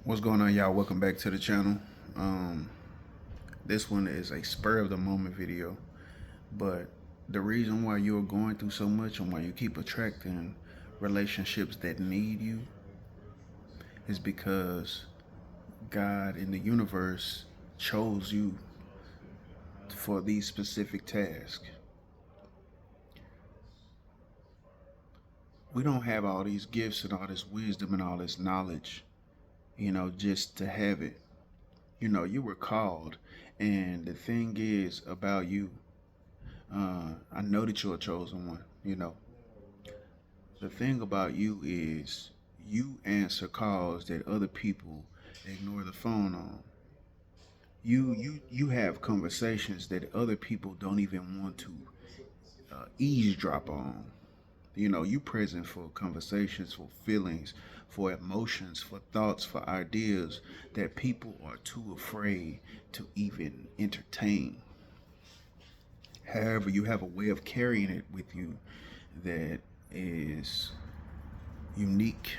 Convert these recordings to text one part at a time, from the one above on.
What's going on, y'all? Welcome back to the channel. Um, this one is a spur of the moment video, but the reason why you're going through so much and why you keep attracting relationships that need you is because God in the universe chose you for these specific tasks. We don't have all these gifts and all this wisdom and all this knowledge, just to have it. You were called, and the thing is about you. I know that you're a chosen one. The thing about you is you answer calls that other people ignore the phone on. You have conversations that other people don't even want to eavesdrop on. You present for conversations, for feelings, for emotions, for thoughts, for ideas that people are too afraid to even entertain. However, you have a way of carrying it with you that is unique,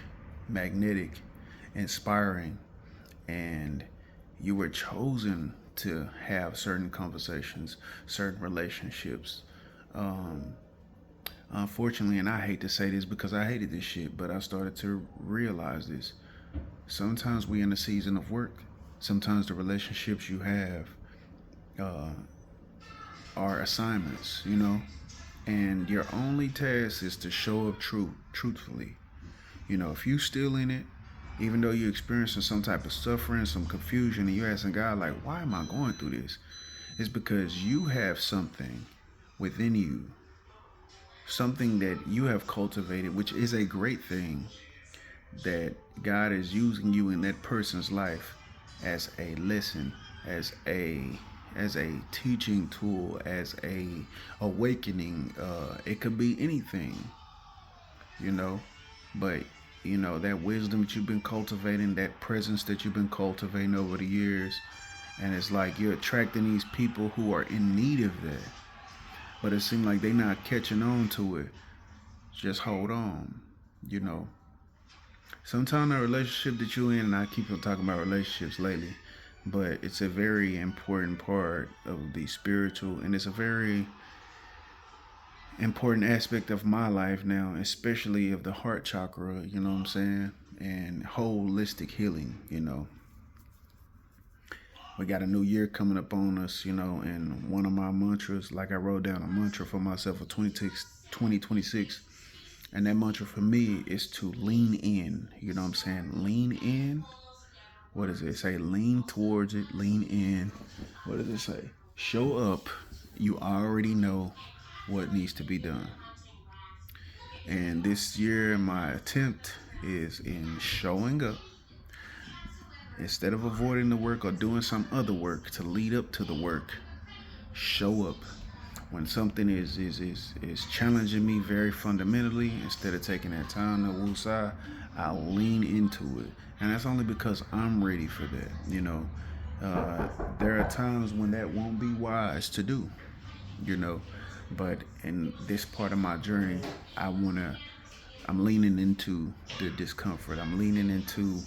magnetic, inspiring, and you were chosen to have certain conversations, certain relationships. Um, Unfortunately, and I hate to say this because I hated this shit, but I started to realize this. Sometimes we in a season of work. Sometimes the relationships you have uh, are assignments, and your only task is to show up truthfully. If you still in it, even though you're experiencing some type of suffering, some confusion, and you're asking God, like, why am I going through this? It's because you have something within you, something that you have cultivated, which is a great thing, that God is using you in that person's life as a lesson, as a teaching tool, as a awakening. It could be anything, you know. But that wisdom that you've been cultivating, that presence that you've been cultivating over the years, and it's like you're attracting these people who are in need of that. But it seems like they're not catching on to it. Just hold on, you know. Sometimes the relationship that you're in, and I keep on talking about relationships lately, but it's a very important part of the spiritual, and it's a very important aspect of my life now, especially of the heart chakra, you know what I'm saying? And holistic healing. We got a new year coming up on us, and one of my mantras, like I wrote down a mantra for myself for 2026, and that mantra for me is to lean in, you know what I'm saying? Lean in. What does it say? Lean towards it, lean in. What does it say? Show up. You already know what needs to be done. And this year, my attempt is in showing up instead of avoiding the work or doing some other work to lead up to the work. Show up when something is challenging me very fundamentally. Instead of taking that time to woosah, I'll lean into it, and that's only because I'm ready for that. There are times when that won't be wise to do. you know. But in this part of my journey, I'm leaning into the discomfort. I'm leaning into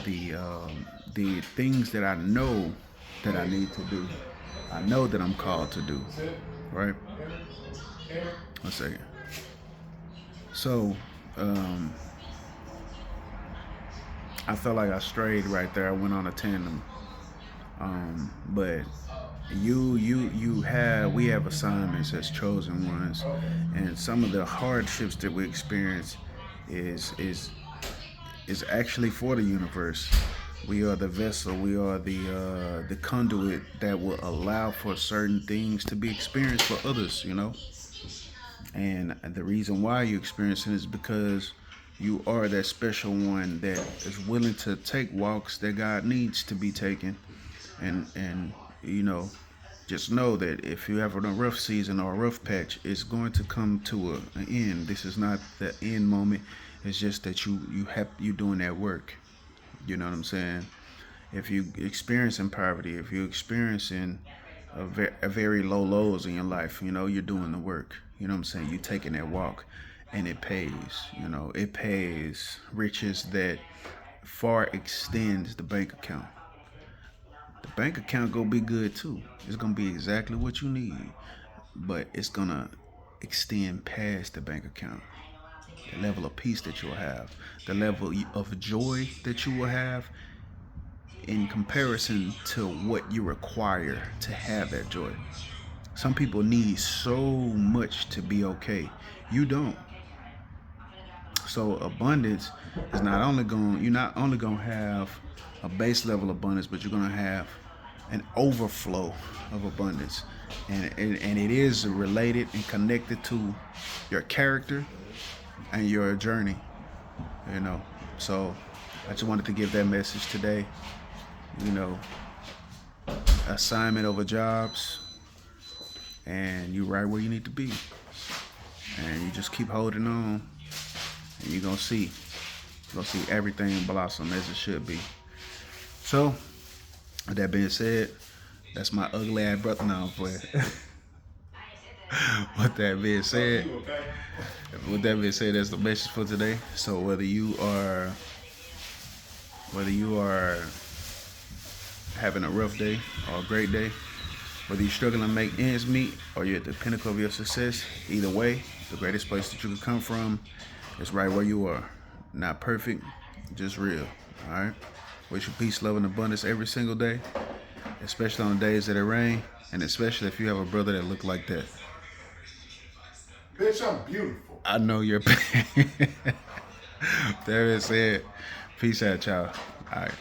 the things that I know that I need to do. I know that I'm called to do. Right? One second. So, I felt like I strayed right there. I went on a tandem. But we have assignments as chosen ones, and some of the hardships that we experience is actually for the universe. We are the vessel. We are the conduit that will allow for certain things to be experienced for others. And the reason why you're experiencing it is because you are that special one that is willing to take walks that God needs to be taken, and just know that if you have a rough season or a rough patch, it's going to come to an end. This is not the end moment. It's just that you doing that work. You know what I'm saying? If you experiencing poverty, if you're experiencing a very low lows in your life, you're doing the work. You know what I'm saying? You're taking that walk, and it pays. It pays riches that far extends the bank account. The bank account gonna be good too. It's gonna be exactly what you need, but it's gonna extend past the bank account. The level of peace that you'll have, the level of joy that you will have in comparison to what you require to have that joy. Some people need so much to be okay. You don't. So abundance is not only going you're not only going to have a base level abundance, but you're going to have an overflow of abundance. And it is related and connected to your character and your journey, you know. So I just wanted to give that message today. You know, assignment over jobs, and you right where you need to be. And you just keep holding on, and you're gonna see everything blossom as it should be. So, with that being said, that's my ugly ass brother now for it. With that being said, that's the message for today. So whether you are having a rough day or a great day, whether you're struggling to make ends meet or you're at the pinnacle of your success, either way, the greatest place that you can come from is right where you are. Not perfect, just real. All right. Wish you peace, love, and abundance every single day, especially on the days that it rain, and especially if you have a brother that look like that. Bitch, I'm beautiful. I know you're. There it said. Peace out, y'all. All right.